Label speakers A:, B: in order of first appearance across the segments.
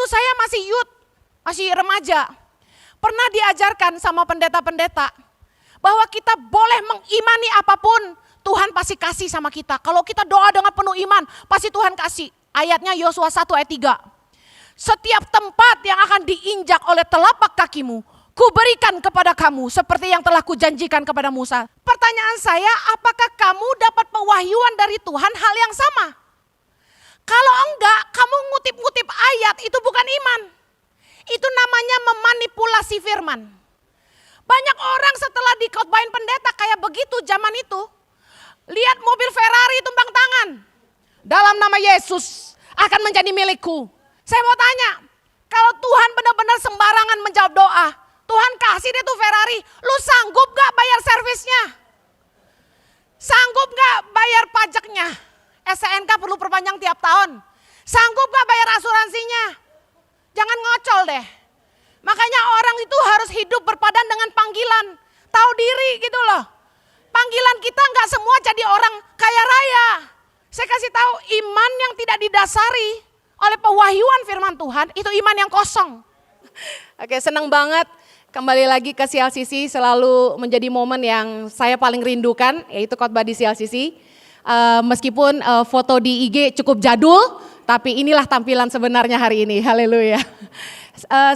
A: saya masih youth, masih remaja, pernah diajarkan sama pendeta-pendeta bahwa kita boleh mengimani apapun, Tuhan pasti kasih sama kita. Kalau kita doa dengan penuh iman, pasti Tuhan kasih. Ayatnya Yosua 1 ayat 3. Setiap tempat yang akan diinjak oleh telapak kakimu, kuberikan kepada kamu seperti yang telah kujanjikan kepada Musa. Pertanyaan saya, apakah kamu dapat pewahyuan dari Tuhan hal yang sama? Kalau enggak, kamu ngutip-ngutip ayat, itu bukan iman. Itu namanya memanipulasi firman. Banyak orang setelah dikhotbahin pendeta kayak begitu zaman itu, lihat mobil Ferrari tumpang tangan. Dalam nama Yesus akan menjadi milikku. Saya mau tanya, kalau Tuhan benar-benar sembarangan menjawab doa, Tuhan kasih deh tuh Ferrari, lu sanggup gak bayar servisnya? Sanggup gak bayar pajaknya? STNK perlu perpanjang tiap tahun. Sanggup gak bayar asuransinya? Jangan ngocol deh. Makanya orang itu harus hidup berpadan dengan panggilan. Tahu diri gitu loh. Panggilan kita gak semua jadi orang kaya raya. Saya kasih tahu, iman yang tidak didasari oleh pewahyuan firman Tuhan, itu iman yang kosong. Oke, senang banget. Kembali lagi ke CLCC, selalu menjadi momen yang saya paling rindukan, yaitu khotbah di CLCC. Meskipun foto di IG cukup jadul, tapi inilah tampilan sebenarnya hari ini. Haleluya.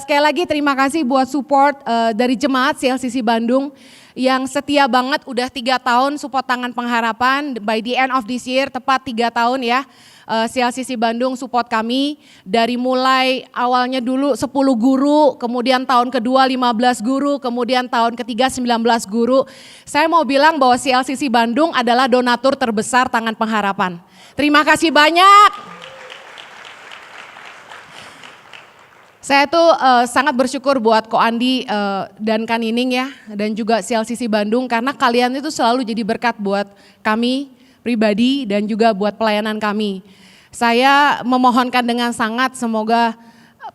A: Sekali lagi terima kasih buat support dari jemaat CLCC Bandung yang setia banget, udah 3 tahun support Tangan Pengharapan. By the end of this year, tepat 3 tahun ya. CLCC Bandung support kami dari mulai awalnya dulu 10 guru, kemudian tahun kedua 15 guru, kemudian tahun ketiga 19 guru. Saya mau bilang bahwa CLCC Bandung adalah donatur terbesar Tangan Pengharapan. Terima kasih banyak. Saya tuh sangat bersyukur buat Ko Andi dan Kan Nining ya, dan juga CLCC Bandung, karena kalian itu selalu jadi berkat buat kami pribadi dan juga buat pelayanan kami. Saya memohonkan dengan sangat semoga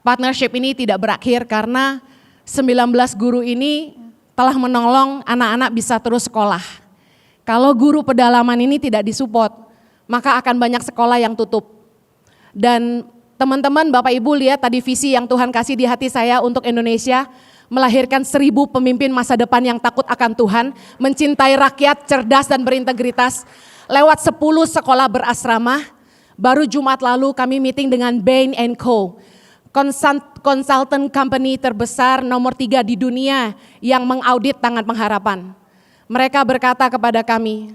A: partnership ini tidak berakhir, karena 19 guru ini telah menolong anak-anak bisa terus sekolah. Kalau guru pedalaman ini tidak disupport, maka akan banyak sekolah yang tutup. Dan teman-teman, Bapak Ibu lihat tadi visi yang Tuhan kasih di hati saya untuk Indonesia, melahirkan 1000 pemimpin masa depan yang takut akan Tuhan, mencintai rakyat, cerdas dan berintegritas. Lewat 10 sekolah berasrama, baru Jumat lalu kami meeting dengan Bain & Co. Consultant company terbesar nomor 3 di dunia yang mengaudit Tangan Pengharapan. Mereka berkata kepada kami,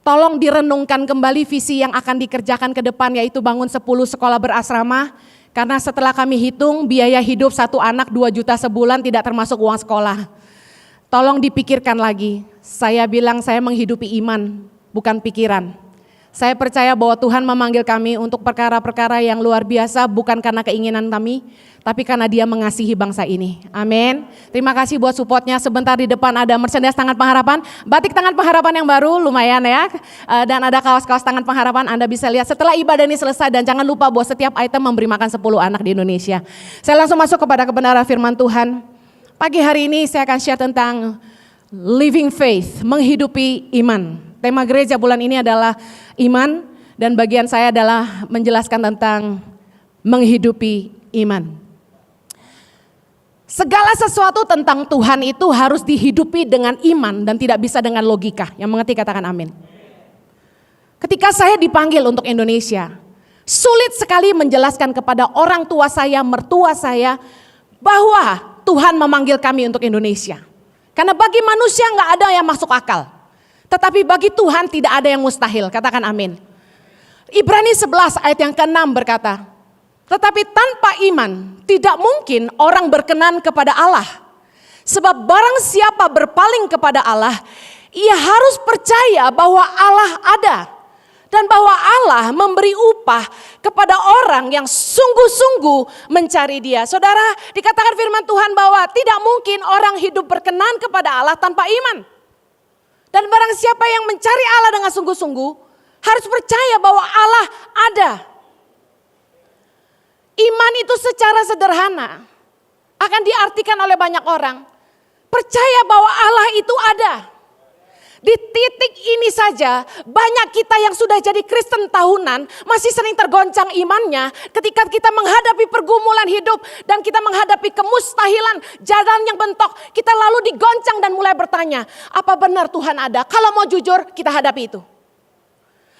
A: tolong direnungkan kembali visi yang akan dikerjakan ke depan, yaitu bangun 10 sekolah berasrama. Karena setelah kami hitung biaya hidup satu anak 2 juta sebulan tidak termasuk uang sekolah. Tolong dipikirkan lagi. Saya bilang saya menghidupi iman, bukan pikiran. Saya percaya bahwa Tuhan memanggil kami untuk perkara-perkara yang luar biasa, bukan karena keinginan kami, tapi karena Dia mengasihi bangsa ini. Amin. Terima kasih buat supportnya. Sebentar di depan ada merchandise Tangan Pengharapan, batik Tangan Pengharapan yang baru, lumayan ya. Dan ada kaos-kaos Tangan Pengharapan, Anda bisa lihat setelah ibadah ini selesai. Dan jangan lupa bahwa setiap item memberi makan 10 anak di Indonesia. Saya langsung masuk kepada kebenaran firman Tuhan. Pagi hari ini saya akan share tentang living faith, menghidupi iman. Tema gereja bulan ini adalah iman, dan bagian saya adalah menjelaskan tentang menghidupi iman. Segala sesuatu tentang Tuhan itu harus dihidupi dengan iman dan tidak bisa dengan logika. Yang mengerti katakan amin. Ketika saya dipanggil untuk Indonesia, sulit sekali menjelaskan kepada orang tua saya, mertua saya, bahwa Tuhan memanggil kami untuk Indonesia. Karena bagi manusia nggak ada yang masuk akal. Tetapi bagi Tuhan tidak ada yang mustahil, katakan amin. Ibrani 11 ayat yang ke-6 berkata, tetapi tanpa iman tidak mungkin orang berkenan kepada Allah. Sebab barang siapa berpaling kepada Allah, ia harus percaya bahwa Allah ada. Dan bahwa Allah memberi upah kepada orang yang sungguh-sungguh mencari Dia. Saudara, dikatakan firman Tuhan bahwa tidak mungkin orang hidup berkenan kepada Allah tanpa iman. Dan barang siapa yang mencari Allah dengan sungguh-sungguh harus percaya bahwa Allah ada. Iman itu secara sederhana akan diartikan oleh banyak orang. Percaya bahwa Allah itu ada.
B: Di titik ini saja banyak kita yang sudah jadi Kristen tahunan masih sering tergoncang imannya ketika kita menghadapi pergumulan hidup dan kita menghadapi kemustahilan, jalan yang bentok. Kita lalu digoncang dan mulai bertanya, apa benar Tuhan ada? Kalau mau jujur, kita hadapi itu.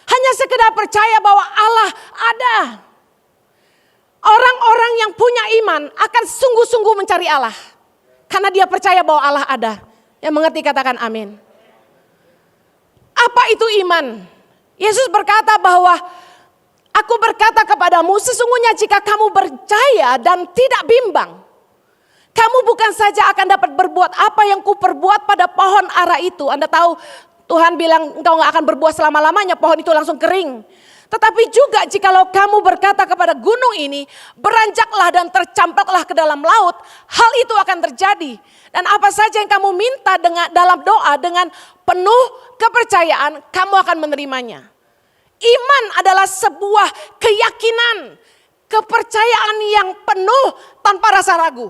B: Hanya sekedar percaya bahwa Allah ada. Orang-orang yang punya iman akan sungguh-sungguh mencari Allah. Karena dia percaya bahwa Allah ada. Yang mengerti katakan amin. Apa itu iman? Yesus berkata bahwa aku berkata kepadamu, sesungguhnya jika kamu percaya dan tidak bimbang, kamu bukan saja akan dapat berbuat apa yang kuperbuat pada pohon ara itu. Anda tahu Tuhan bilang engkau gak akan berbuat selama-lamanya, pohon itu langsung kering. Tetapi juga jikalau kamu berkata kepada gunung ini, beranjaklah dan tercampaklah ke dalam laut, hal itu akan terjadi. Dan apa saja yang kamu minta dengan dalam doa dengan penuh kepercayaan, kamu akan menerimanya. Iman adalah sebuah keyakinan, kepercayaan yang penuh tanpa rasa ragu.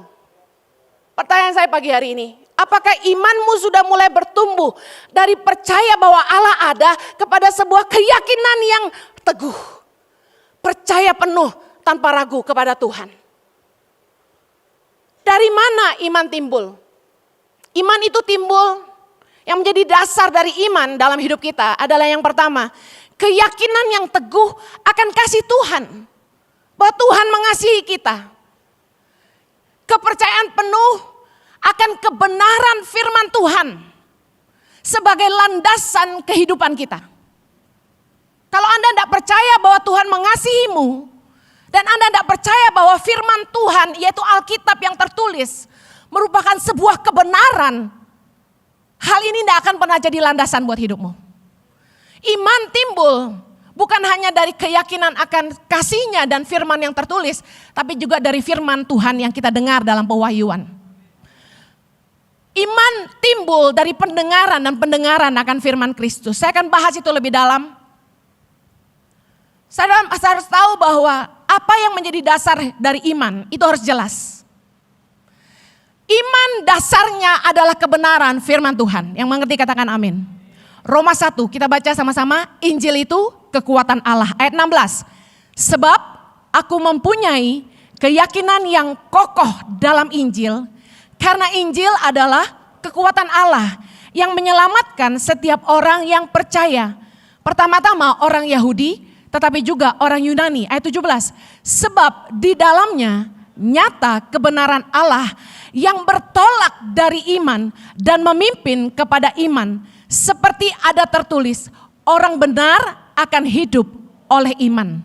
B: Pertanyaan saya pagi hari ini, apakah imanmu sudah mulai bertumbuh dari percaya bahwa Allah ada kepada sebuah keyakinan yang teguh, percaya penuh tanpa ragu kepada Tuhan? Dari mana iman timbul? Iman itu timbul, yang menjadi dasar dari iman dalam hidup kita adalah yang pertama, keyakinan yang teguh akan kasih Tuhan, bahwa Tuhan mengasihi kita. Kepercayaan penuh akan kebenaran firman Tuhan sebagai landasan kehidupan kita. Kalau Anda tidak percaya bahwa Tuhan mengasihimu, dan Anda tidak percaya bahwa firman Tuhan, yaitu Alkitab yang tertulis, merupakan sebuah kebenaran, hal ini tidak akan pernah jadi landasan buat hidupmu. Iman timbul bukan hanya dari keyakinan akan kasih-Nya dan firman yang tertulis, tapi juga dari firman Tuhan yang kita dengar dalam pewahyuan. Iman timbul dari pendengaran dan pendengaran akan firman Kristus. Saya akan bahas itu lebih dalam. Saya harus tahu bahwa apa yang menjadi dasar dari iman itu harus jelas. Iman dasarnya adalah kebenaran firman Tuhan. Yang mengerti katakan amin. Roma 1 kita baca sama-sama. Injil itu kekuatan Allah. Ayat 16. Sebab aku mempunyai keyakinan yang kokoh dalam Injil. Karena Injil adalah kekuatan Allah yang menyelamatkan setiap orang yang percaya. Pertama-tama orang Yahudi, tetapi juga orang Yunani. Ayat 17. Sebab di dalamnya nyata kebenaran Allah yang bertolak dari iman dan memimpin kepada iman. Seperti ada tertulis, orang benar akan hidup oleh iman.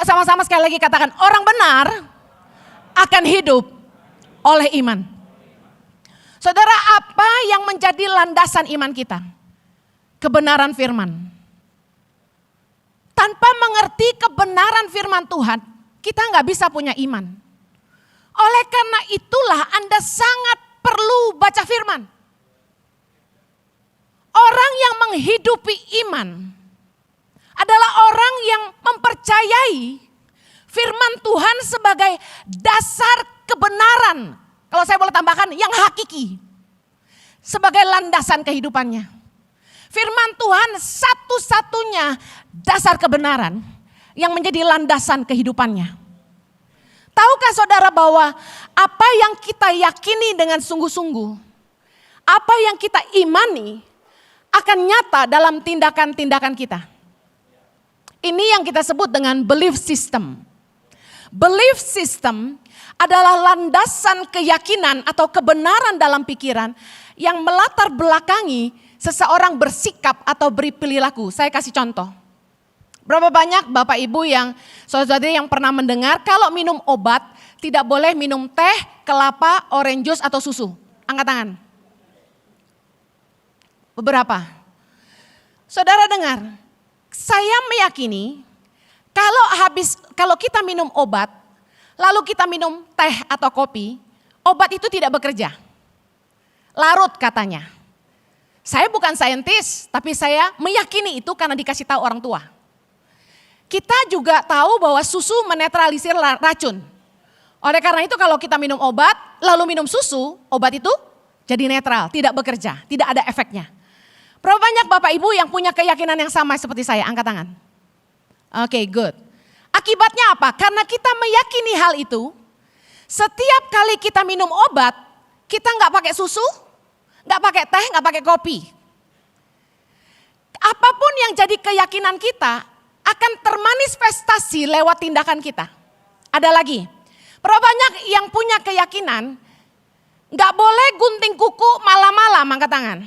B: Sama-sama sekali lagi katakan, orang benar akan hidup oleh iman. Saudara, apa yang menjadi landasan iman kita? Kebenaran firman. Tanpa mengerti kebenaran firman Tuhan, kita nggak bisa punya iman. Oleh karena itulah Anda sangat perlu baca firman. Orang yang menghidupi iman adalah orang yang mempercayai firman Tuhan sebagai dasar kebenaran. Kalau saya boleh tambahkan, yang hakiki. Sebagai landasan kehidupannya. Firman Tuhan satu-satunya dasar kebenaran yang menjadi landasan kehidupannya. Tahukah saudara bahwa apa yang kita yakini dengan sungguh-sungguh, apa yang kita imani akan nyata dalam tindakan-tindakan kita. Ini yang kita sebut dengan belief system. Belief system adalah landasan keyakinan atau kebenaran dalam pikiran yang melatar belakangi seseorang bersikap atau berperilaku. Saya kasih contoh. Berapa banyak Bapak Ibu yang saudara-saudari yang pernah mendengar kalau minum obat tidak boleh minum teh, kelapa, orange juice atau susu? Angkat tangan. Beberapa. Saudara dengar, saya meyakini kalau kita minum obat, lalu kita minum teh atau kopi, obat itu tidak bekerja. Larut katanya. Saya bukan saintis, tapi saya meyakini itu karena dikasih tahu orang tua. Kita juga tahu bahwa susu menetralisir racun. Oleh karena itu kalau kita minum obat, lalu minum susu, obat itu jadi netral, tidak bekerja, tidak ada efeknya. Berapa banyak Bapak Ibu yang punya keyakinan yang sama seperti saya? Angkat tangan. Oke, good. Akibatnya apa? Karena kita meyakini hal itu, setiap kali kita minum obat, kita nggak pakai susu, nggak pakai teh, nggak pakai kopi. Apapun yang jadi keyakinan kita akan termanifestasi lewat tindakan kita. Ada lagi, berapa banyak yang punya keyakinan nggak boleh gunting kuku malam-malam? Angkat tangan.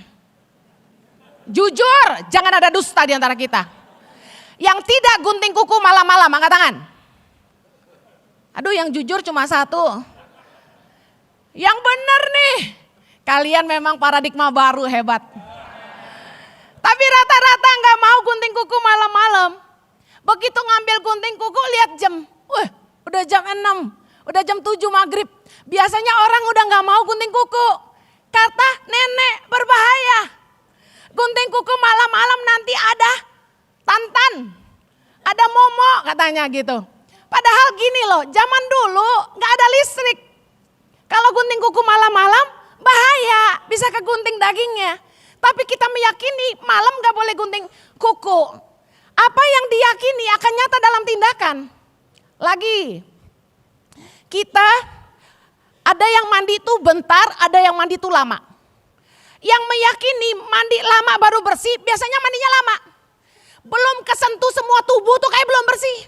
B: Jujur, jangan ada dusta di antara kita. Yang tidak gunting kuku malam-malam, angkat tangan. Aduh, yang jujur cuma satu. Yang benar nih, kalian memang paradigma baru hebat. Tapi rata-rata nggak mau gunting kuku malam-malam. Begitu ngambil gunting kuku, lihat jam. Wah, udah jam 6, udah jam 7 maghrib. Biasanya orang udah nggak mau gunting kuku. Kata nenek berbahaya. Gunting kuku malam-malam nanti ada tantan, ada momo katanya gitu. Padahal gini loh, zaman dulu nggak ada listrik. Kalau gunting kuku malam-malam bahaya, bisa kegunting dagingnya. Tapi kita meyakini malam nggak boleh gunting kuku. Apa yang diyakini akan nyata dalam tindakan. Lagi, kita ada yang mandi itu bentar, ada yang mandi itu lama. Yang meyakini mandi lama baru bersih, biasanya mandinya lama. Belum kesentuh semua tubuh tuh kayak belum bersih.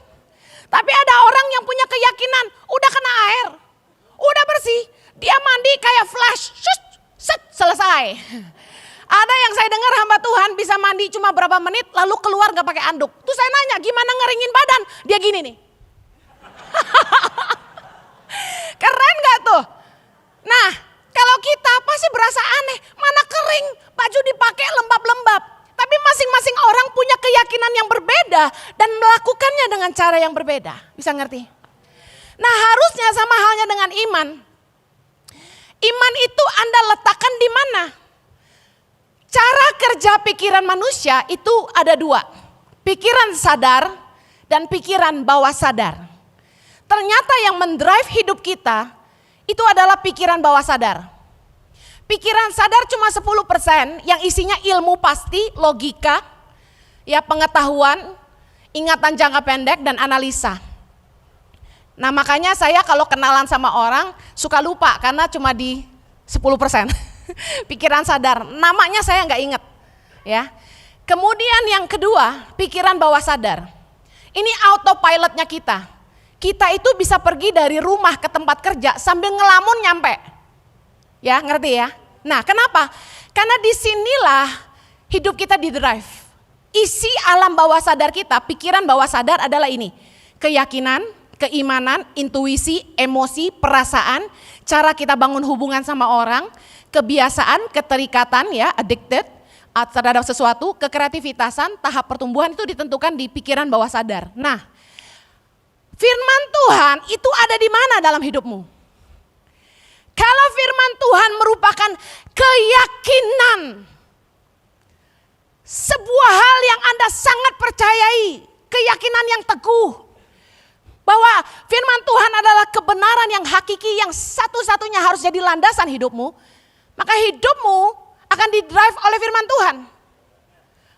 B: Tapi ada orang yang punya keyakinan, udah kena air, udah bersih, dia mandi kayak flash, set, selesai. Ada yang saya dengar hamba Tuhan bisa mandi cuma berapa menit lalu keluar gak pakai anduk. Terus saya nanya gimana ngeringin badan, dia gini nih. Keren gak tuh? Nah, kalau kita pasti berasa aneh, mana kering, baju dipakai lembab-lembab. Tapi masing-masing orang punya keyakinan yang berbeda dan melakukannya dengan cara yang berbeda. Bisa ngerti? Nah, harusnya sama halnya dengan iman. Iman itu Anda letakkan di mana? Cara kerja pikiran manusia itu ada dua. Pikiran sadar dan pikiran bawah sadar. Ternyata yang mendrive hidup kita itu adalah pikiran bawah sadar. Pikiran sadar cuma 10% yang isinya ilmu pasti, logika, ya pengetahuan, ingatan jangka pendek dan analisa. Nah makanya saya kalau kenalan sama orang suka lupa karena cuma di 10%. Pikiran sadar, namanya saya nggak inget. Ya. Kemudian yang kedua, pikiran bawah sadar. Ini autopilotnya kita. Kita itu bisa pergi dari rumah ke tempat kerja sambil ngelamun nyampe. Ya, ngerti ya? Nah, kenapa? Karena disinilah hidup kita di drive. Isi alam bawah sadar kita, pikiran bawah sadar adalah ini. Keyakinan, keimanan, intuisi, emosi, perasaan, cara kita bangun hubungan sama orang, kebiasaan, keterikatan ya, addicted terhadap sesuatu, kekreativitasan, tahap pertumbuhan itu ditentukan di pikiran bawah sadar. Nah, firman Tuhan itu ada di mana dalam hidupmu? Kalau firman Tuhan merupakan keyakinan, sebuah hal yang Anda sangat percayai, keyakinan yang teguh, bahwa firman Tuhan adalah kebenaran yang hakiki yang satu-satunya harus jadi landasan hidupmu, maka hidupmu akan didrive oleh firman Tuhan.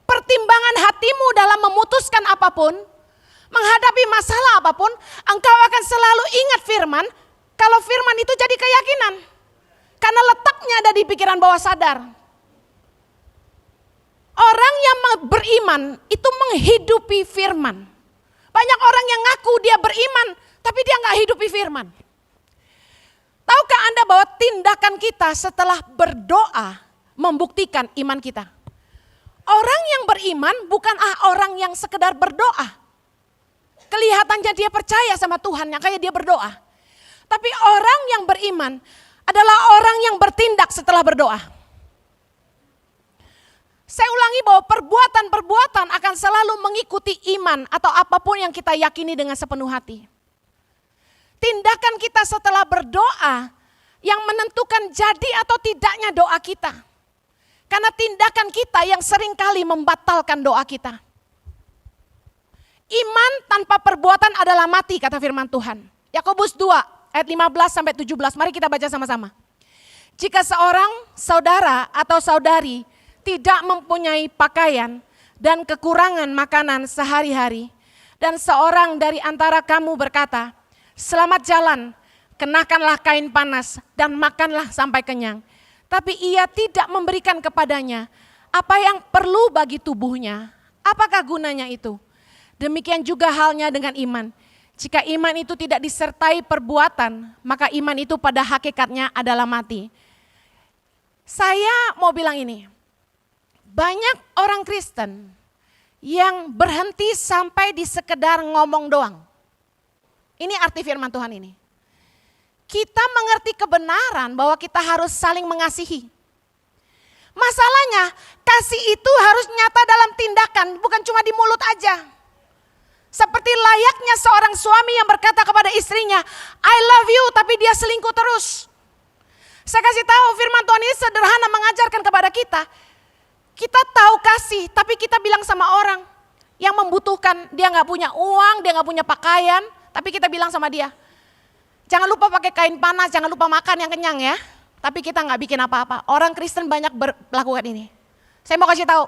B: Pertimbangan hatimu dalam memutuskan apapun, menghadapi masalah apapun, engkau akan selalu ingat firman, kalau firman itu jadi keyakinan. Karena letaknya ada di pikiran bawah sadar. Orang yang beriman itu menghidupi firman. Banyak orang yang ngaku dia beriman, tapi dia nggak hidupi firman. Tahukah Anda bahwa tindakan kita setelah berdoa membuktikan iman kita? Orang yang beriman bukanlah orang yang sekedar berdoa. Kelihatannya dia percaya sama Tuhan, kayak dia berdoa. Tapi orang yang beriman adalah orang yang bertindak setelah berdoa. Saya ulangi bahwa perbuatan-perbuatan akan selalu mengikuti iman atau apapun yang kita yakini dengan sepenuh hati. Tindakan kita setelah berdoa yang menentukan jadi atau tidaknya doa kita. Karena tindakan kita yang seringkali membatalkan doa kita. Iman tanpa perbuatan adalah mati, kata firman Tuhan. Yakobus 2 ayat 15 sampai 17, mari kita baca sama-sama. Jika seorang saudara atau saudari tidak mempunyai pakaian dan kekurangan makanan sehari-hari, dan seorang dari antara kamu berkata, selamat jalan, kenakanlah kain panas dan makanlah sampai kenyang. Tapi ia tidak memberikan kepadanya apa yang perlu bagi tubuhnya. Apakah gunanya itu? Demikian juga halnya dengan iman. Jika iman itu tidak disertai perbuatan, maka iman itu pada hakikatnya adalah mati. Saya mau bilang ini, banyak orang Kristen yang berhenti sampai di sekedar ngomong doang. Ini arti firman Tuhan ini. Kita mengerti kebenaran bahwa kita harus saling mengasihi. Masalahnya, kasih itu harus nyata dalam tindakan, bukan cuma di mulut aja. Seperti layaknya seorang suami yang berkata kepada istrinya, I love you, tapi dia selingkuh terus. Saya kasih tahu firman Tuhan ini sederhana mengajarkan kepada kita. Kita tahu kasih, tapi kita bilang sama orang yang membutuhkan, dia gak punya uang, dia gak punya pakaian, tapi kita bilang sama dia, jangan lupa pakai kain panas, jangan lupa makan yang kenyang ya. Tapi kita gak bikin apa-apa. Orang Kristen banyak melakukan ini. Saya mau kasih tahu,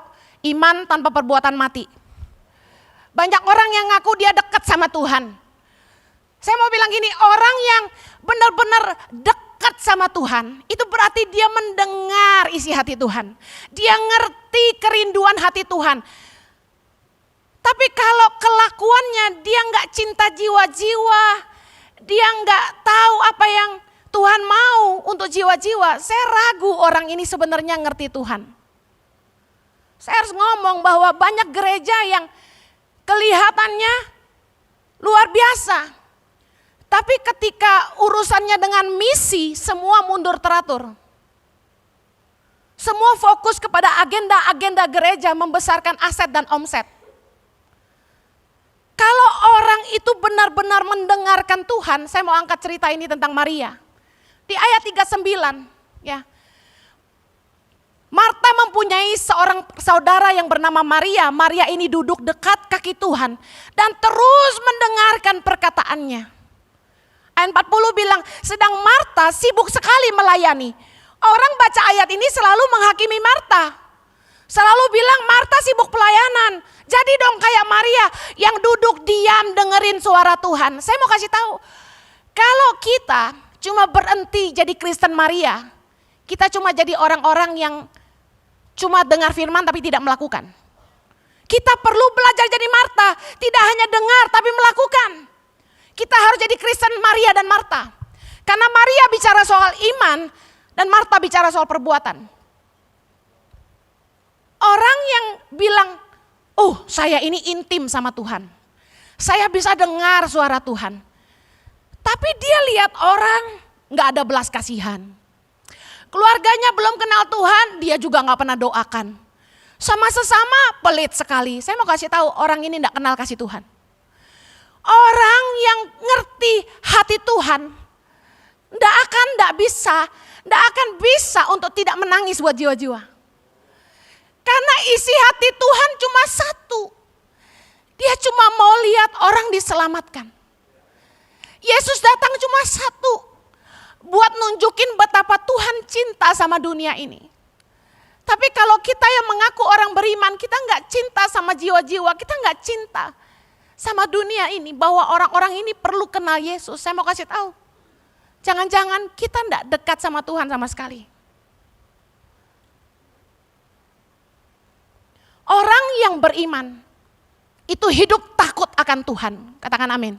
B: iman tanpa perbuatan mati. Banyak orang yang ngaku dia dekat sama Tuhan. Saya mau bilang gini, orang yang benar-benar dekat sama Tuhan, itu berarti dia mendengar isi hati Tuhan. Dia ngerti kerinduan hati Tuhan. Tapi kalau kelakuannya dia nggak cinta jiwa-jiwa, dia nggak tahu apa yang Tuhan mau untuk jiwa-jiwa, saya ragu orang ini sebenarnya ngerti Tuhan. Saya harus ngomong bahwa banyak gereja yang kelihatannya luar biasa. Tapi ketika urusannya dengan misi, semua mundur teratur. Semua fokus kepada agenda-agenda gereja membesarkan aset dan omset. Kalau orang itu benar-benar mendengarkan Tuhan, saya mau angkat cerita ini tentang Maria. Di ayat 39, ya. Marta mempunyai seorang saudara yang bernama Maria. Maria ini duduk dekat kaki Tuhan dan terus mendengarkan perkataannya. Ayat 40 bilang, sedang Marta sibuk sekali melayani. Orang baca ayat ini selalu menghakimi Marta. Selalu bilang Marta sibuk pelayanan. Jadi dong kayak Maria yang duduk diam dengerin suara Tuhan. Saya mau kasih tahu, kalau kita cuma berhenti jadi Kristen Maria, kita cuma jadi orang-orang yang cuma dengar firman tapi tidak melakukan. Kita perlu belajar jadi Marta, tidak hanya dengar tapi melakukan. Kita harus jadi Kristen Maria dan Marta. Karena Maria bicara soal iman dan Marta bicara soal perbuatan. Orang yang bilang, oh saya ini intim sama Tuhan. Saya bisa dengar suara Tuhan. Tapi dia lihat orang gak ada belas kasihan. Keluarganya belum kenal Tuhan, dia juga gak pernah doakan. Sama sesama pelit sekali. Saya mau kasih tahu orang ini gak kenal kasih Tuhan. Orang yang ngerti hati Tuhan gak akan bisa untuk tidak menangis buat jiwa-jiwa. Karena isi hati Tuhan cuma satu. Dia cuma mau lihat orang diselamatkan. Yesus datang cuma satu. Buat nunjukin betapa Tuhan cinta sama dunia ini. Tapi kalau kita yang mengaku orang beriman, kita gak cinta sama jiwa-jiwa, kita gak cinta sama dunia ini, bahwa orang-orang ini perlu kenal Yesus. Saya mau kasih tahu, jangan-jangan kita gak dekat sama Tuhan sama sekali. Orang yang beriman itu hidup takut akan Tuhan. Katakan amin.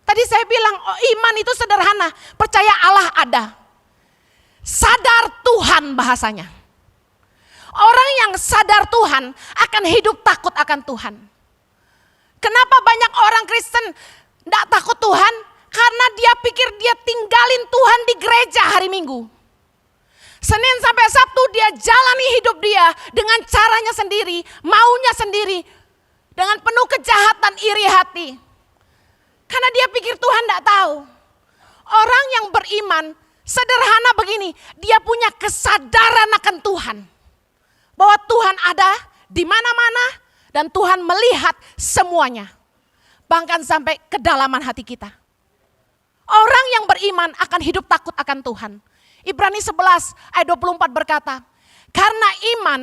B: Tadi saya bilang iman itu sederhana, percaya Allah ada. Sadar Tuhan bahasanya. Orang yang sadar Tuhan akan hidup takut akan Tuhan. Kenapa banyak orang Kristen gak takut Tuhan? Karena dia pikir dia tinggalin Tuhan di gereja hari Minggu. Senin sampai Sabtu dia jalani hidup dia dengan caranya sendiri, maunya sendiri, dengan penuh kejahatan, iri hati. Karena dia pikir Tuhan tidak tahu. Orang yang beriman sederhana begini, dia punya kesadaran akan Tuhan. Bahwa Tuhan ada di mana-mana dan Tuhan melihat semuanya. Bahkan sampai kedalaman hati kita. Orang yang beriman akan hidup takut akan Tuhan. Ibrani 11 ayat 24 berkata, Karena iman,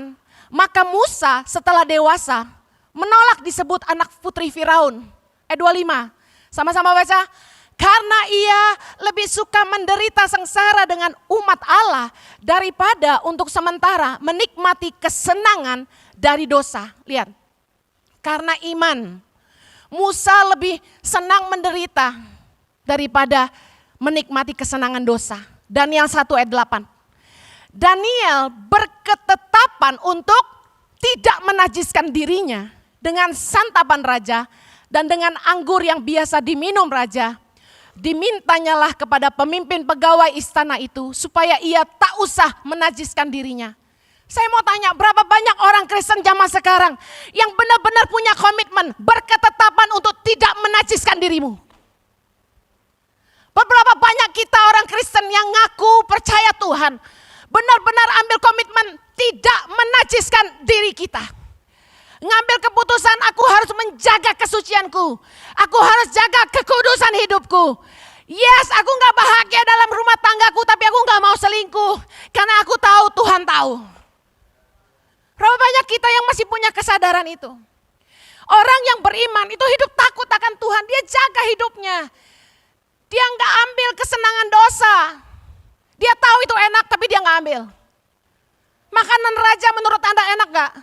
B: maka Musa setelah dewasa menolak disebut anak putri Firaun. Ayat 25, sama-sama baca. Karena ia lebih suka menderita sengsara dengan umat Allah daripada untuk sementara menikmati kesenangan dari dosa. Lihat, karena iman, Musa lebih senang menderita daripada menikmati kesenangan dosa. Daniel 1 ayat 8. Daniel berketetapan untuk tidak menajiskan dirinya dengan santapan raja dan dengan anggur yang biasa diminum raja. Dimintanyalah kepada pemimpin pegawai istana itu supaya ia tak usah menajiskan dirinya. Saya mau tanya, berapa banyak orang Kristen zaman sekarang yang benar-benar punya komitmen, berketetapan untuk tidak menajiskan dirimu? Berapa banyak kita orang Kristen yang ngaku percaya Tuhan, benar-benar ambil komitmen tidak menajiskan diri kita. Ngambil keputusan, aku harus menjaga kesucianku. Aku harus jaga kekudusan hidupku. Yes, aku gak bahagia dalam rumah tanggaku, tapi aku gak mau selingkuh. Karena aku tahu Tuhan tahu. Berapa banyak kita yang masih punya kesadaran itu? Orang yang beriman itu hidup takut akan Tuhan. Dia jaga hidupnya. Dia gak ambil kesenangan dosa. Dia tahu itu enak, tapi dia gak ambil. Makanan raja menurut Anda enak gak?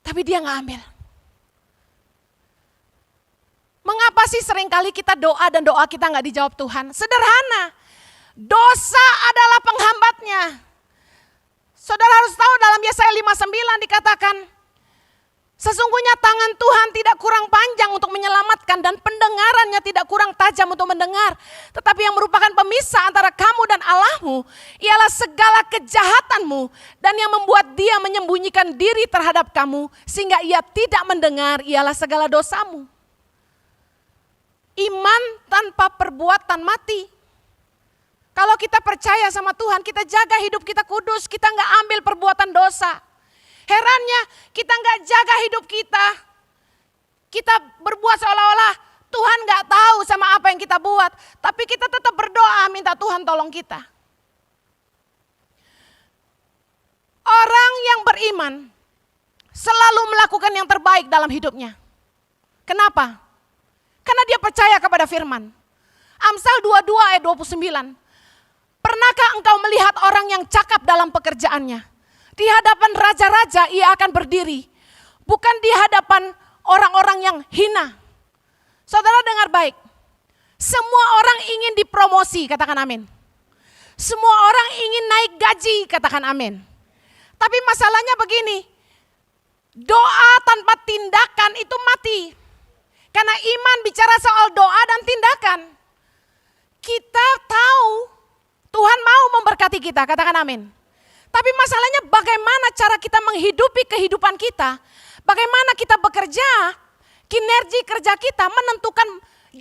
B: Tapi dia gak ambil. Mengapa sih seringkali kita doa dan doa kita gak dijawab Tuhan? Sederhana, dosa adalah penghambatnya. Saudara harus tahu dalam Yesaya 59 dikatakan, sesungguhnya tangan Tuhan tidak kurang panjang untuk menyelamatkan dan pendengarannya tidak kurang tajam untuk mendengar. Tetapi yang merupakan pemisah antara kamu dan Allahmu ialah segala kejahatanmu dan yang membuat dia menyembunyikan diri terhadap kamu sehingga ia tidak mendengar ialah segala dosamu. Iman tanpa perbuatan mati. Kalau kita percaya sama Tuhan, kita jaga hidup kita kudus, kita gak ambil perbuatan dosa. Herannya kita gak jaga hidup kita. Kita berbuat seolah-olah Tuhan gak tahu sama apa yang kita buat. Tapi kita tetap berdoa minta Tuhan tolong kita. Orang yang beriman selalu melakukan yang terbaik dalam hidupnya. Kenapa? Karena dia percaya kepada firman. Amsal 22 ayat 29. Pernahkah engkau melihat orang yang cakap dalam pekerjaannya? Di hadapan raja-raja ia akan berdiri. Bukan di hadapan orang-orang yang hina. Saudara dengar baik. Semua orang ingin dipromosi, katakan amin. Semua orang ingin naik gaji, katakan amin. Tapi masalahnya begini. Doa tanpa tindakan itu mati. Karena iman bicara soal doa dan tindakan. Kita tahu Tuhan mau memberkati kita, katakan amin. Tapi masalahnya bagaimana cara kita menghidupi kehidupan kita. Bagaimana kita bekerja, kinerja kerja kita menentukan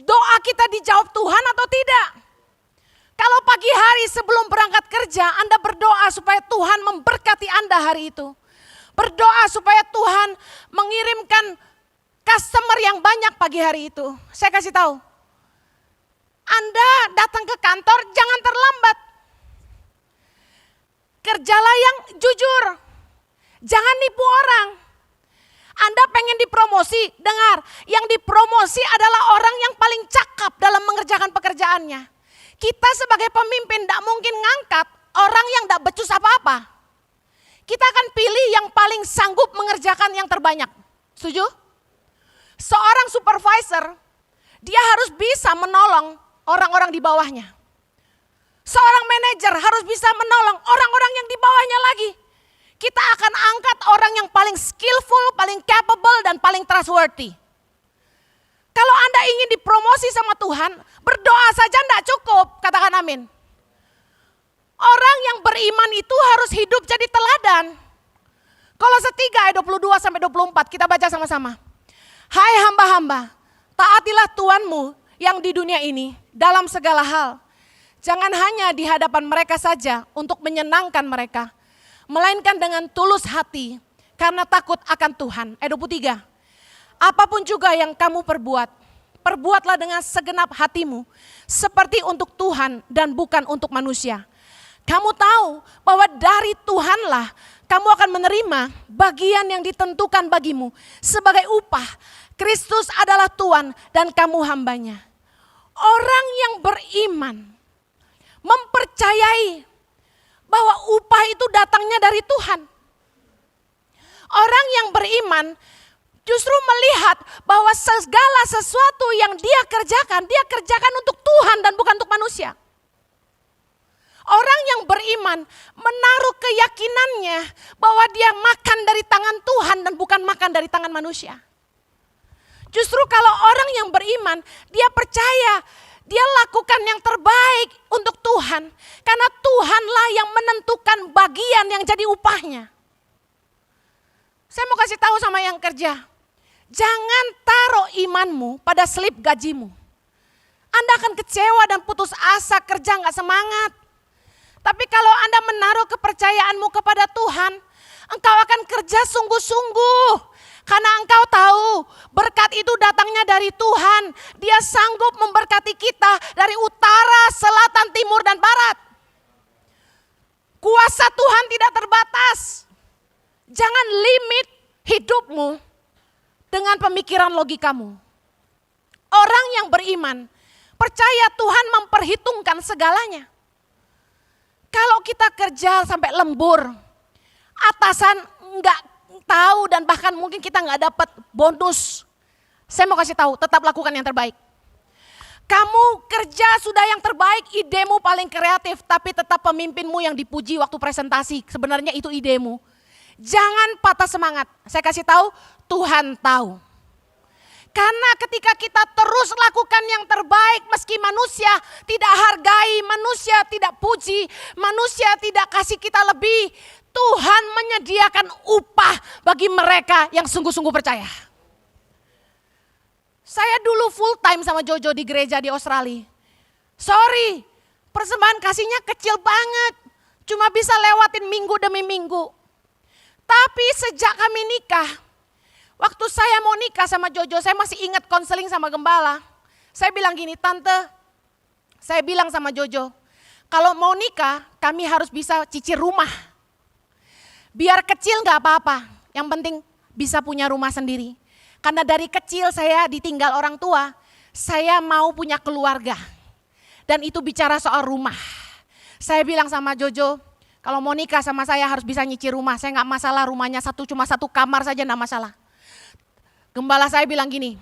B: doa kita dijawab Tuhan atau tidak. Kalau pagi hari sebelum berangkat kerja Anda berdoa supaya Tuhan memberkati Anda hari itu. Berdoa supaya Tuhan mengirimkan customer yang banyak pagi hari itu. Saya kasih tahu. Anda datang ke kantor jangan terlambat. Kerjalah yang jujur. Jangan nipu orang. Anda pengen dipromosi, dengar. Yang dipromosi adalah orang yang paling cakap dalam mengerjakan pekerjaannya. Kita sebagai pemimpin tidak mungkin ngangkat orang yang tidak becus apa-apa. Kita akan pilih yang paling sanggup mengerjakan yang terbanyak. Setuju? Seorang supervisor, dia harus bisa menolong orang-orang di bawahnya. Seorang manajer harus bisa menolong orang-orang yang di bawahnya lagi. Kita akan angkat orang yang paling skillful, paling capable, dan paling trustworthy. Kalau Anda ingin dipromosi sama Tuhan, berdoa saja tidak cukup, katakan amin. Orang yang beriman itu harus hidup jadi teladan. Kolose 3 ayat 22-24, kita baca sama-sama. Hai hamba-hamba, taatilah Tuhanmu yang di dunia ini dalam segala hal. Jangan hanya di hadapan mereka saja untuk menyenangkan mereka. Melainkan dengan tulus hati karena takut akan Tuhan. Ayat 23. Apapun juga yang kamu perbuat, perbuatlah dengan segenap hatimu. Seperti untuk Tuhan dan bukan untuk manusia. Kamu tahu bahwa dari Tuhanlah kamu akan menerima bagian yang ditentukan bagimu sebagai upah. Kristus adalah Tuhan dan kamu hambanya. Orang yang beriman mempercayai bahwa upah itu datangnya dari Tuhan. Orang yang beriman justru melihat bahwa segala sesuatu yang dia kerjakan untuk Tuhan dan bukan untuk manusia. Orang yang beriman menaruh keyakinannya bahwa dia makan dari tangan Tuhan dan bukan makan dari tangan manusia. Justru kalau orang yang beriman, dia percaya, dia lakukan yang terbaik untuk Tuhan. Karena Tuhanlah yang menentukan bagian yang jadi upahnya. Saya mau kasih tahu sama yang kerja, jangan taruh imanmu pada slip gajimu. Anda akan kecewa dan putus asa, kerja gak semangat. Tapi kalau Anda menaruh kepercayaanmu kepada Tuhan, engkau akan kerja sungguh-sungguh. Karena engkau tahu berkat itu datangnya dari Tuhan. Dia sanggup memberkati kita dari utara, selatan, timur, dan barat. Kuasa Tuhan tidak terbatas. Jangan limit hidupmu dengan pemikiran logikamu. Orang yang beriman percaya Tuhan memperhitungkan segalanya. Kalau kita kerja sampai lembur, atasan nggak tahu dan bahkan mungkin kita nggak dapat bonus. Saya mau kasih tahu, tetap lakukan yang terbaik. Kamu kerja sudah yang terbaik, idemu paling kreatif, tapi tetap pemimpinmu yang dipuji waktu presentasi. Sebenarnya itu idemu. Jangan patah semangat. Saya kasih tahu, Tuhan tahu. Karena ketika kita terus lakukan yang terbaik, meski manusia tidak hargai, manusia tidak puji, manusia tidak kasih kita lebih, Tuhan menyediakan upah bagi mereka yang sungguh-sungguh percaya. Saya dulu full time sama Jojo di gereja di Australia. Sorry, persembahan kasihnya kecil banget, cuma bisa lewatin minggu demi minggu. Tapi sejak kami nikah, waktu saya mau nikah sama Jojo, saya masih ingat konseling sama gembala. Saya bilang gini, Tante, saya bilang sama Jojo, kalau mau nikah kami harus bisa cicil rumah. Biar kecil gak apa-apa, yang penting bisa punya rumah sendiri. Karena dari kecil saya ditinggal orang tua, saya mau punya keluarga. Dan itu bicara soal rumah. Saya bilang sama Jojo, kalau mau nikah sama saya harus bisa nyicil rumah. Saya gak masalah rumahnya cuma satu kamar saja gak masalah. Gembala saya bilang gini,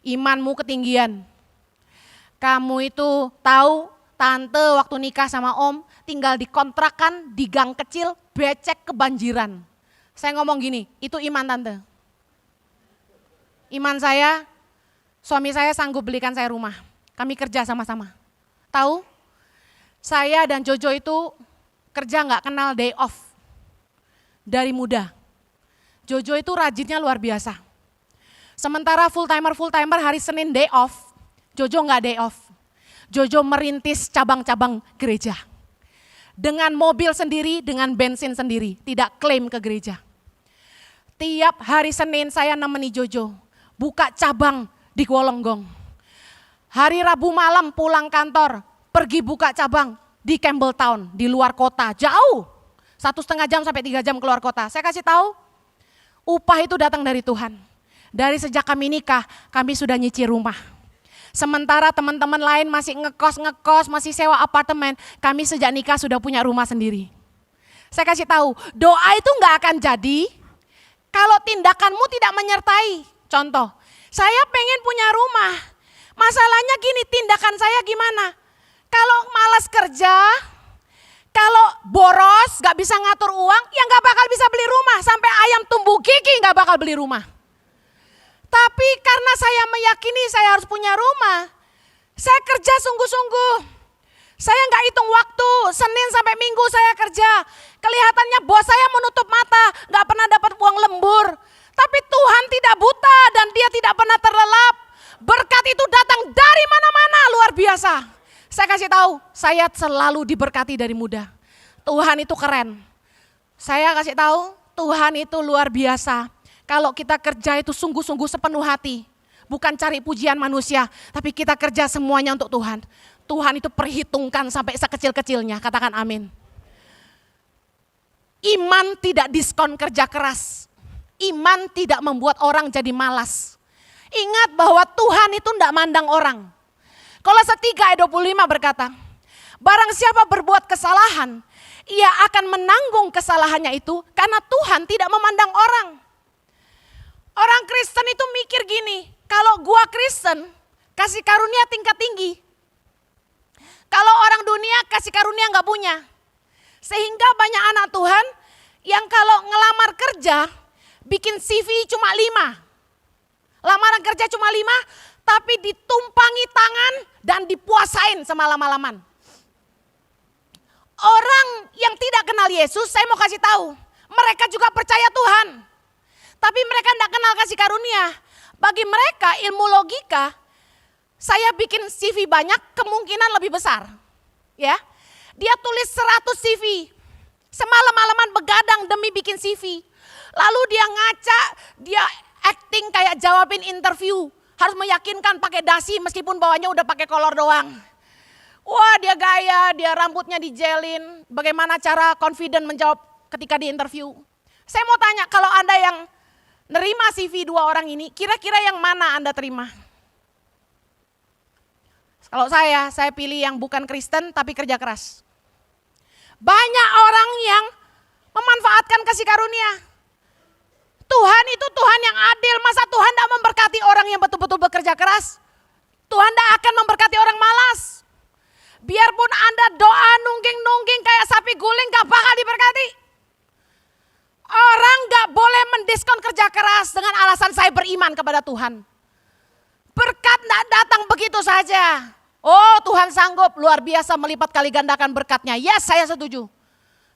B: imanmu ketinggian. Kamu itu tahu tante waktu nikah sama om tinggal di kontrakan di gang kecil becek kebanjiran. Saya ngomong gini, itu iman tante. Iman saya, suami saya sanggup belikan saya rumah. Kami kerja sama-sama. Tahu, saya dan Jojo itu kerja gak kenal day off. Dari muda. Jojo itu rajinnya luar biasa. Sementara full timer hari Senin day off, Jojo nggak day off. Jojo merintis cabang-cabang gereja. Dengan mobil sendiri, dengan bensin sendiri, tidak klaim ke gereja. Tiap hari Senin saya nemeni Jojo, buka cabang di Wollongong. Hari Rabu malam pulang kantor, pergi buka cabang di Campbelltown, di luar kota, jauh. 1,5 jam sampai 3 jam keluar kota. Saya kasih tahu, upah itu datang dari Tuhan. Dari sejak kami nikah, kami sudah nyicil rumah. Sementara teman-teman lain masih ngekos, masih sewa apartemen, kami sejak nikah sudah punya rumah sendiri. Saya kasih tahu, doa itu nggak akan jadi kalau tindakanmu tidak menyertai. Contoh, saya pengen punya rumah, masalahnya gini, tindakan saya gimana? Kalau malas kerja, kalau boros, nggak bisa ngatur uang, ya nggak bakal bisa beli rumah. Sampai ayam tumbuh gigi nggak bakal beli rumah. Tapi karena saya meyakini saya harus punya rumah, saya kerja sungguh-sungguh. Saya nggak hitung waktu, Senin sampai Minggu saya kerja. Kelihatannya bos saya menutup mata, nggak pernah dapat uang lembur. Tapi Tuhan tidak buta dan dia tidak pernah terlelap. Berkat itu datang dari mana-mana, luar biasa. Saya kasih tahu, saya selalu diberkati dari muda. Tuhan itu keren. Saya kasih tahu, Tuhan itu luar biasa. Kalau kita kerja itu sungguh-sungguh sepenuh hati. Bukan cari pujian manusia, tapi kita kerja semuanya untuk Tuhan. Tuhan itu perhitungkan sampai sekecil-kecilnya, katakan amin. Iman tidak diskon kerja keras. Iman tidak membuat orang jadi malas. Ingat bahwa Tuhan itu tidak mandang orang. Kolose 3 ayat 25 berkata, barang siapa berbuat kesalahan, ia akan menanggung kesalahannya itu karena Tuhan tidak memandang orang. Orang Kristen itu mikir gini, kalau gua Kristen, kasih karunia tingkat tinggi. Kalau orang dunia kasih karunia gak punya. Sehingga banyak anak Tuhan yang kalau ngelamar kerja, bikin CV cuma 5. Lamaran kerja cuma 5, tapi ditumpangi tangan dan dipuasain semalam-malaman. Orang yang tidak kenal Yesus, saya mau kasih tahu, mereka juga percaya Tuhan. Tapi mereka tidak kenal kasih karunia. Bagi mereka ilmu logika, saya bikin CV banyak kemungkinan lebih besar. Ya, dia tulis 100 CV. Semalam-malaman begadang demi bikin CV. Lalu dia ngaca, dia acting kayak jawabin interview. Harus meyakinkan pakai dasi meskipun bawahnya udah pakai kolor doang. Wah, dia gaya, dia rambutnya dijelin. Bagaimana cara confident menjawab ketika di interview. Saya mau tanya, kalau Anda yang nerima CV 2 orang ini, kira-kira yang mana Anda terima? Kalau saya pilih yang bukan Kristen tapi kerja keras. Banyak orang yang memanfaatkan kasih karunia. Tuhan itu Tuhan yang adil, masa Tuhan tidak memberkati orang yang betul-betul bekerja keras? Tuhan tidak akan memberkati orang malas. Biarpun Anda doa nungging-nungging kayak sapi guling gak bakal diberkati. Orang gak boleh mendiskon kerja keras dengan alasan saya beriman kepada Tuhan. Berkat gak datang begitu saja. Oh, Tuhan sanggup luar biasa melipat kali gandakan berkatnya. Yes, saya setuju.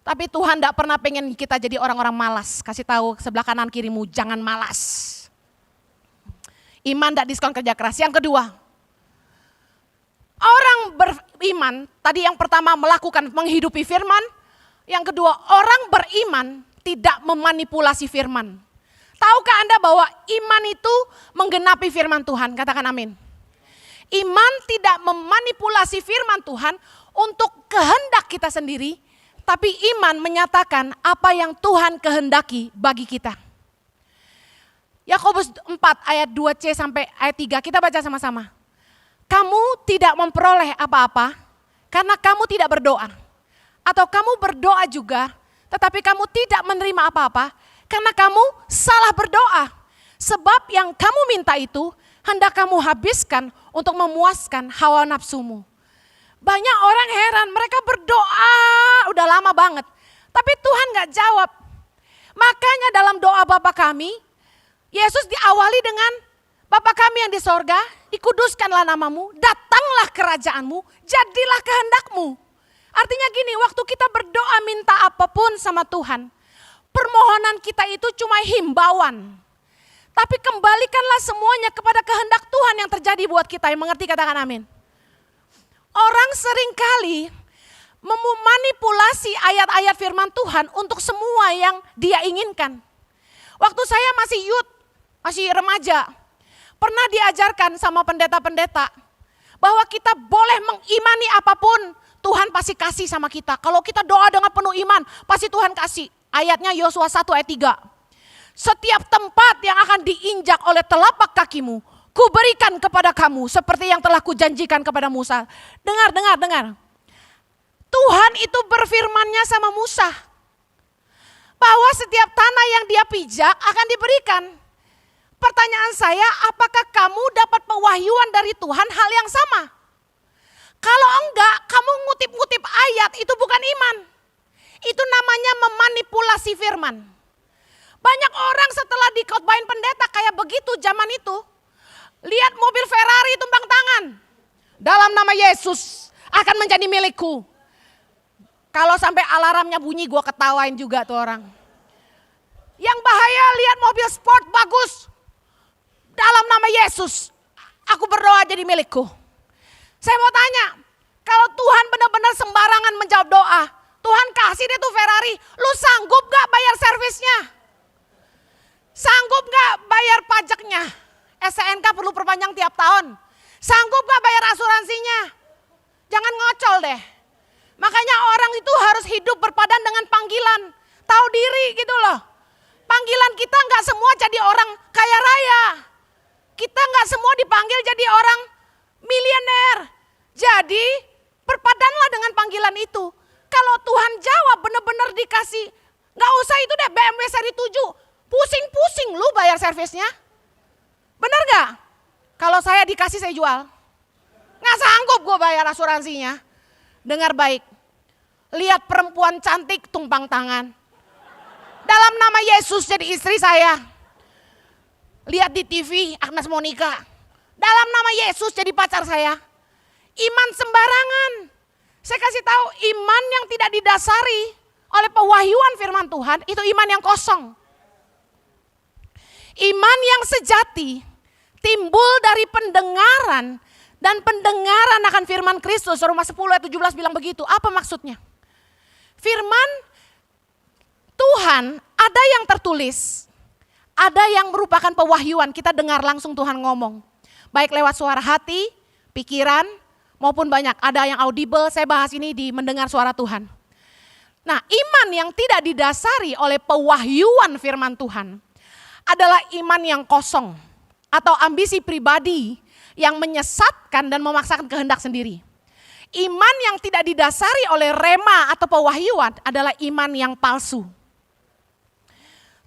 B: Tapi Tuhan gak pernah pengen kita jadi orang-orang malas. Kasih tahu sebelah kanan kirimu, jangan malas. Iman gak diskon kerja keras. Yang kedua, orang beriman, tadi yang pertama melakukan menghidupi firman. Yang kedua, orang beriman tidak memanipulasi firman. Tahukah Anda bahwa iman itu menggenapi firman Tuhan? Katakan amin. Iman tidak memanipulasi firman Tuhan untuk kehendak kita sendiri, tapi iman menyatakan apa yang Tuhan kehendaki bagi kita. Yakobus 4 ayat 2c sampai ayat 3, kita baca sama-sama. Kamu tidak memperoleh apa-apa karena kamu tidak berdoa. Atau kamu berdoa juga, tetapi kamu tidak menerima apa-apa karena kamu salah berdoa. Sebab yang kamu minta itu hendak kamu habiskan untuk memuaskan hawa nafsumu. Banyak orang heran, mereka berdoa udah lama banget, tapi Tuhan gak jawab. Makanya dalam doa Bapa kami, Yesus diawali dengan Bapa kami yang di sorga, dikuduskanlah namamu, datanglah kerajaanmu, jadilah kehendakmu. Artinya gini, waktu kita berdoa minta apapun sama Tuhan, permohonan kita itu cuma himbauan. Tapi kembalikanlah semuanya kepada kehendak Tuhan yang terjadi buat kita. Yang mengerti katakan amin. Orang seringkali memanipulasi ayat-ayat firman Tuhan untuk semua yang dia inginkan. Waktu saya masih youth, masih remaja, pernah diajarkan sama pendeta-pendeta bahwa kita boleh mengimani apapun, Tuhan pasti kasih sama kita. Kalau kita doa dengan penuh iman, pasti Tuhan kasih. Ayatnya Yosua 1 ayat 3. Setiap tempat yang akan diinjak oleh telapak kakimu, kuberikan kepada kamu seperti yang telah kujanjikan kepada Musa. Dengar. Tuhan itu berfirmannya sama Musa. Bahwa setiap tanah yang dia pijak akan diberikan. Pertanyaan saya, apakah kamu dapat pewahyuan dari Tuhan hal yang sama? Kalau enggak, kamu ngutip-ngutip ayat, itu bukan iman. Itu namanya memanipulasi firman. Banyak orang setelah dikhotbahin pendeta kayak begitu zaman itu. Lihat mobil Ferrari tumpang tangan. Dalam nama Yesus akan menjadi milikku. Kalau sampai alarmnya bunyi gue ketawain juga tuh orang. Yang bahaya lihat mobil sport bagus. Dalam nama Yesus aku berdoa jadi milikku. Saya mau tanya, kalau Tuhan benar-benar sembarangan menjawab doa. Tuhan kasih deh tuh Ferrari, lu sanggup gak bayar servisnya? Sanggup gak bayar pajaknya? STNK perlu perpanjang tiap tahun. Sanggup gak bayar asuransinya? Jangan ngocol deh. Makanya orang itu harus hidup berpadan dengan panggilan. tahu diri gitu loh. Panggilan kita nggak semua jadi orang kaya raya. Kita nggak semua dipanggil jadi orang miliuner. Jadi berpadanlah dengan panggilan itu. Kalau Tuhan jawab benar-benar dikasih, nggak usah itu deh BMW seri 7. Pusing-pusing lu bayar servisnya. Benar gak? Kalau saya dikasih saya jual. Nggak sanggup gue bayar asuransinya. Dengar baik. Lihat perempuan cantik tumpang tangan. Dalam nama Yesus jadi istri saya. Lihat di TV Agnes Monica. Dalam nama Yesus jadi pacar saya. Iman sembarangan. Saya kasih tahu iman yang tidak didasari oleh pewahyuan firman Tuhan itu iman yang kosong. Iman yang sejati timbul dari pendengaran dan pendengaran akan firman Kristus. Roma 10 ayat 17 bilang begitu. Apa maksudnya? Firman Tuhan ada yang tertulis, ada yang merupakan pewahyuan. Kita dengar langsung Tuhan ngomong. Baik lewat suara hati, pikiran, maupun banyak. Ada yang audible, saya bahas ini di mendengar suara Tuhan. Nah, iman yang tidak didasari oleh pewahyuan firman Tuhan adalah iman yang kosong atau ambisi pribadi yang menyesatkan dan memaksakan kehendak sendiri. Iman yang tidak didasari oleh rema atau pewahyuan adalah iman yang palsu.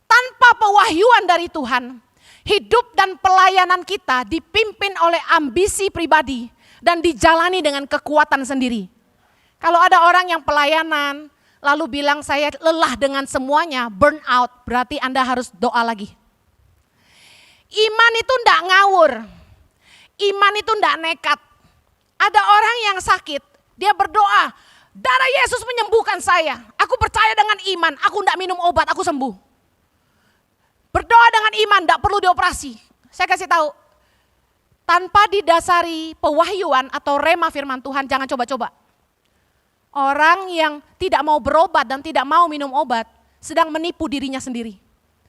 B: Tanpa pewahyuan dari Tuhan, hidup dan pelayanan kita dipimpin oleh ambisi pribadi dan dijalani dengan kekuatan sendiri. Kalau ada orang yang pelayanan lalu bilang saya lelah dengan semuanya, burn out, berarti Anda harus doa lagi. Iman itu enggak ngawur. Iman itu enggak nekat. Ada orang yang sakit, dia berdoa, darah Yesus menyembuhkan saya. Aku percaya dengan iman, aku enggak minum obat, aku sembuh. Berdoa dengan iman, enggak perlu dioperasi. Saya kasih tahu, tanpa didasari pewahyuan atau rema firman Tuhan, jangan coba-coba. Orang yang tidak mau berobat dan tidak mau minum obat, sedang menipu dirinya sendiri.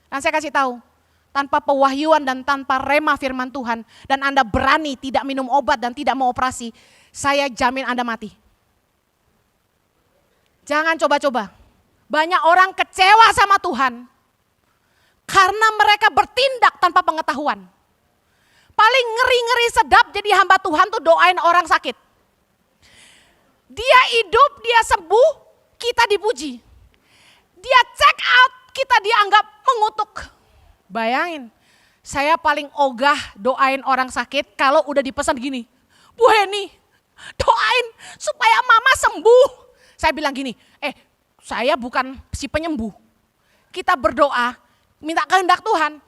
B: Dan saya kasih tahu, tanpa pewahyuan dan tanpa rema firman Tuhan, dan Anda berani tidak minum obat dan tidak mau operasi, saya jamin Anda mati. Jangan coba-coba. Banyak orang kecewa sama Tuhan, karena mereka bertindak tanpa pengetahuan. Paling ngeri-ngeri sedap jadi hamba Tuhan tuh doain orang sakit. Dia hidup, dia sembuh, kita dipuji. Dia check out, kita dianggap mengutuk. Bayangin, saya paling ogah doain orang sakit kalau udah dipesan gini. Bu Heni, doain supaya mama sembuh. Saya bilang gini, saya bukan si penyembuh. Kita berdoa, minta kehendak Tuhan.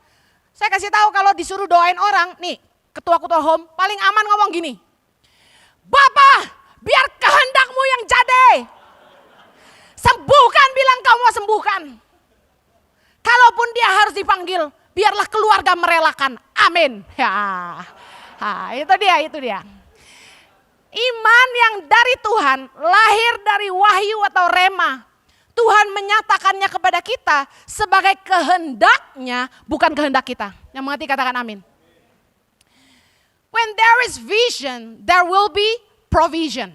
B: Saya kasih tahu kalau disuruh doain orang, nih ketua-ketua home paling aman ngomong gini. Bapak, biar kehendakmu yang jadi. Sembuhkan, bilang kau mau sembuhkan. Kalaupun dia harus dipanggil, biarlah keluarga merelakan. Amin. Ya, itu dia. Iman yang dari Tuhan, lahir dari wahyu atau rema. Tuhan menyatakannya kepada kita sebagai kehendaknya, bukan kehendak kita. Yang mengerti katakan amin. When there is vision, there will be provision.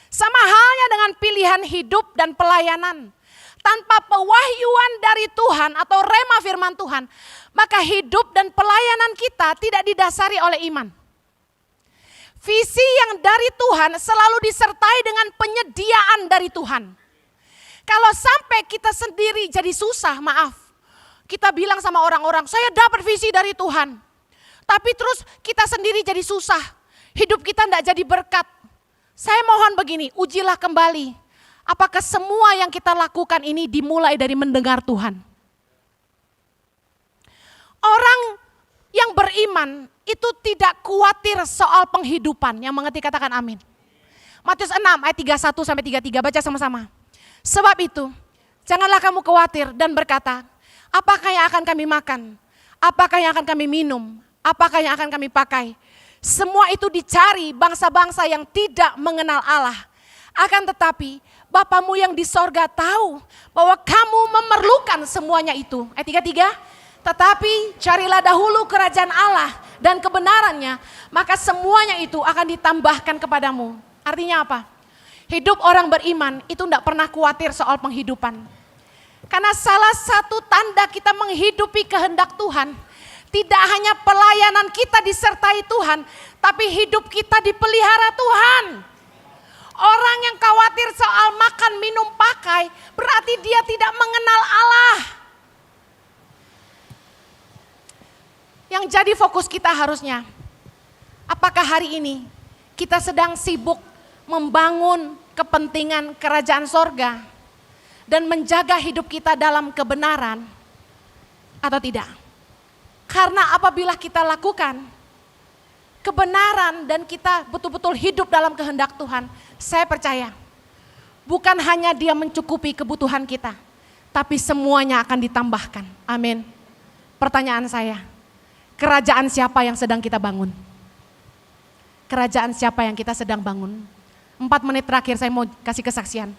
B: Sama halnya dengan pilihan hidup dan pelayanan. Tanpa pewahyuan dari Tuhan atau rema firman Tuhan, maka hidup dan pelayanan kita tidak didasari oleh iman. Visi yang dari Tuhan selalu disertai dengan penyediaan dari Tuhan. Kalau sampai kita sendiri jadi susah, maaf. Kita bilang sama orang-orang, saya dapat visi dari Tuhan. Tapi terus kita sendiri jadi susah. Hidup kita tidak jadi berkat. Saya mohon begini, ujilah kembali. Apakah semua yang kita lakukan ini dimulai dari mendengar Tuhan? Orang yang beriman itu tidak khawatir soal penghidupan. Yang mengerti katakan amin. Matius 6 ayat 31 sampai 33, baca sama-sama. Sebab itu, janganlah kamu khawatir dan berkata, apakah yang akan kami makan? Apakah yang akan kami minum? Apakah yang akan kami pakai? Semua itu dicari bangsa-bangsa yang tidak mengenal Allah. Akan tetapi Bapamu yang di sorga tahu bahwa kamu memerlukan semuanya itu. Ayat 33, tetapi carilah dahulu kerajaan Allah dan kebenarannya, maka semuanya itu akan ditambahkan kepadamu. Artinya apa? Hidup orang beriman itu tidak pernah khawatir soal penghidupan. Karena salah satu tanda kita menghidupi kehendak Tuhan, tidak hanya pelayanan kita disertai Tuhan, tapi hidup kita dipelihara Tuhan. Orang yang khawatir soal makan, minum, pakai, berarti dia tidak mengenal Allah. Yang jadi fokus kita harusnya, apakah hari ini kita sedang sibuk membangun kepentingan kerajaan sorga dan menjaga hidup kita dalam kebenaran atau tidak? Karena apabila kita lakukan kebenaran dan kita betul-betul hidup dalam kehendak Tuhan, saya percaya bukan hanya dia mencukupi kebutuhan kita, tapi semuanya akan ditambahkan. Amin. Pertanyaan saya, kerajaan siapa yang sedang kita bangun? Kerajaan siapa yang kita sedang bangun? 4 menit terakhir saya mau kasih kesaksian.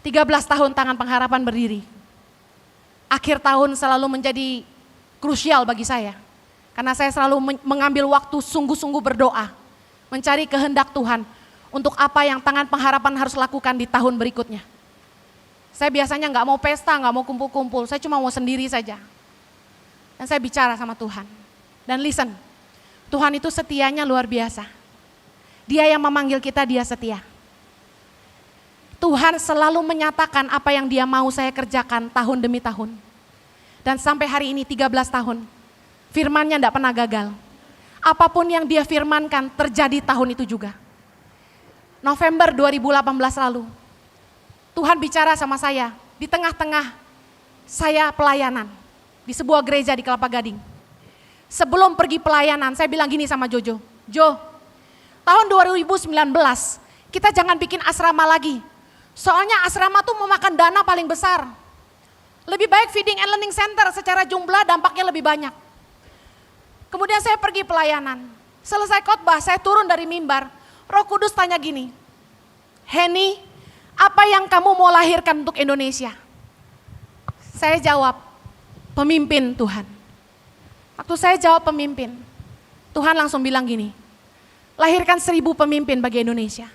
B: 13 tahun Tangan Pengharapan berdiri. Akhir tahun selalu menjadi krusial bagi saya. Karena saya selalu mengambil waktu sungguh-sungguh berdoa. Mencari kehendak Tuhan untuk apa yang Tangan Pengharapan harus lakukan di tahun berikutnya. Saya biasanya gak mau pesta, gak mau kumpul-kumpul. Saya cuma mau sendiri saja. Dan saya bicara sama Tuhan. Dan listen, Tuhan itu setianya luar biasa. Dia yang memanggil kita, dia setia. Tuhan selalu menyatakan apa yang dia mau saya kerjakan tahun demi tahun. Dan sampai hari ini 13 tahun, firman-Nya tidak pernah gagal. Apapun yang dia firmankan terjadi tahun itu juga. November 2018 lalu, Tuhan bicara sama saya di tengah-tengah saya pelayanan di sebuah gereja di Kelapa Gading. Sebelum pergi pelayanan, saya bilang gini sama Jojo, Jo, tahun 2019 kita jangan bikin asrama lagi. Soalnya asrama tuh memakan dana paling besar. Lebih baik feeding and learning center, secara jumlah dampaknya lebih banyak. Kemudian saya pergi pelayanan. Selesai khotbah, saya turun dari mimbar. Roh Kudus tanya gini, Henny, apa yang kamu mau lahirkan untuk Indonesia? Saya jawab, pemimpin Tuhan. Waktu saya jawab pemimpin, Tuhan langsung bilang gini, lahirkan 1000 pemimpin bagi Indonesia.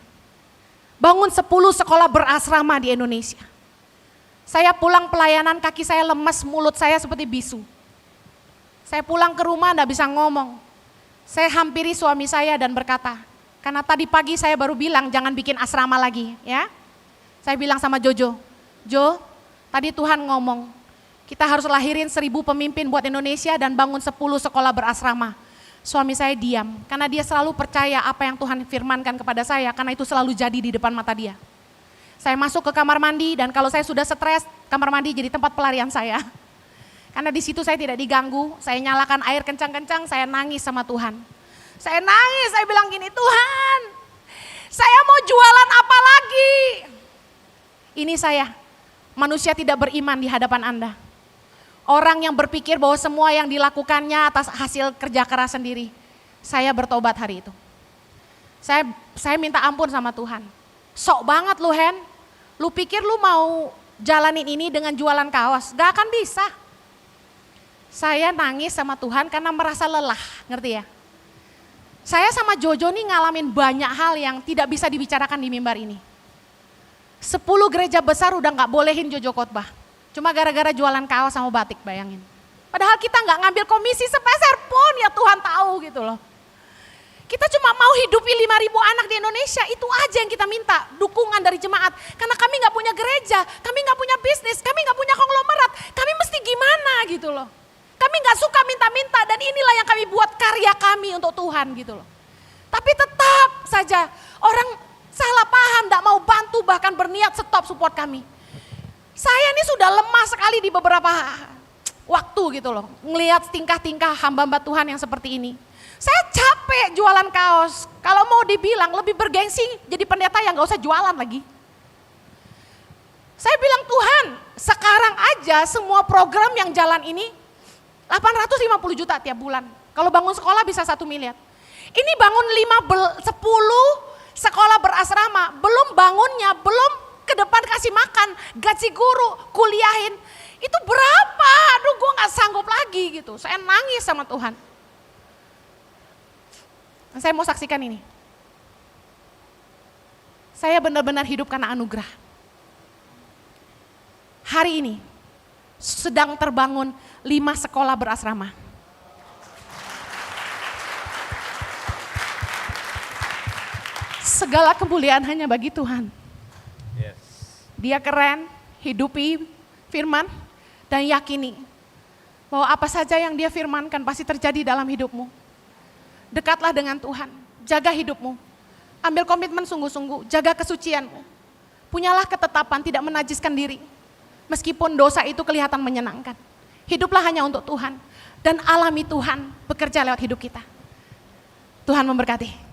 B: Bangun 10 sekolah berasrama di Indonesia. Saya pulang pelayanan, kaki saya lemas, mulut saya seperti bisu. Saya pulang ke rumah enggak bisa ngomong. Saya hampiri suami saya dan berkata, karena tadi pagi saya baru bilang jangan bikin asrama lagi, ya. Saya bilang sama Jojo, Jo, tadi Tuhan ngomong, kita harus lahirin 1000 pemimpin buat Indonesia dan bangun 10 sekolah berasrama. Suami saya diam, karena dia selalu percaya apa yang Tuhan firmankan kepada saya, karena itu selalu jadi di depan mata dia. Saya masuk ke kamar mandi dan kalau saya sudah stres, kamar mandi jadi tempat pelarian saya. Karena di situ saya tidak diganggu, saya nyalakan air kencang-kencang, saya nangis sama Tuhan. Saya nangis, saya bilang gini, Tuhan, saya mau jualan apa lagi? Ini saya, manusia tidak beriman di hadapan Anda. Orang yang berpikir bahwa semua yang dilakukannya atas hasil kerja keras sendiri. Saya bertobat hari itu. Saya minta ampun sama Tuhan. Sok banget lu Hen, lu pikir lu mau jalanin ini dengan jualan kaos, gak akan bisa. Saya nangis sama Tuhan karena merasa lelah, ngerti ya? Saya sama Jojo nih ngalamin banyak hal yang tidak bisa dibicarakan di mimbar ini. 10 gereja besar udah gak bolehin Jojo khotbah. Cuma gara-gara jualan kaos sama batik, bayangin. Padahal kita gak ngambil komisi sepeser pun, ya Tuhan tahu gitu loh. Kita cuma mau hidupi 5.000 anak di Indonesia, itu aja yang kita minta, dukungan dari jemaat. Karena kami gak punya gereja, kami gak punya bisnis, kami gak punya konglomerat, kami mesti gimana gitu loh. Kami gak suka minta-minta dan inilah yang kami buat karya kami untuk Tuhan gitu loh. Tapi tetap saja orang salah paham, gak mau bantu bahkan berniat stop support kami. Saya ini sudah lemah sekali di beberapa waktu gitu loh, ngelihat tingkah-tingkah hamba-hamba Tuhan yang seperti ini. Saya capek jualan kaos, kalau mau dibilang lebih bergengsi jadi pendeta yang gak usah jualan lagi. Saya bilang Tuhan, sekarang aja semua program yang jalan ini 850 juta tiap bulan. Kalau bangun sekolah bisa 1 miliar. Ini bangun 10 sekolah berasrama, belum bangunnya, belum ke depan kasih makan, gaji guru, kuliahin. Itu berapa? Aduh gue gak sanggup lagi gitu. Saya nangis sama Tuhan. Saya mau saksikan ini. Saya benar-benar hidup karena anugerah.
A: hari ini sedang terbangun 5 sekolah berasrama. Segala kemuliaan hanya bagi Tuhan. Dia keren, hidupi firman, dan yakini bahwa apa saja yang dia firmankan pasti terjadi dalam hidupmu. Dekatlah dengan Tuhan, jaga hidupmu, ambil komitmen sungguh-sungguh, jaga kesucianmu. Punyalah ketetapan tidak menajiskan diri, meskipun dosa itu kelihatan menyenangkan. Hiduplah hanya untuk Tuhan, dan alami Tuhan bekerja lewat hidup kita. Tuhan memberkati.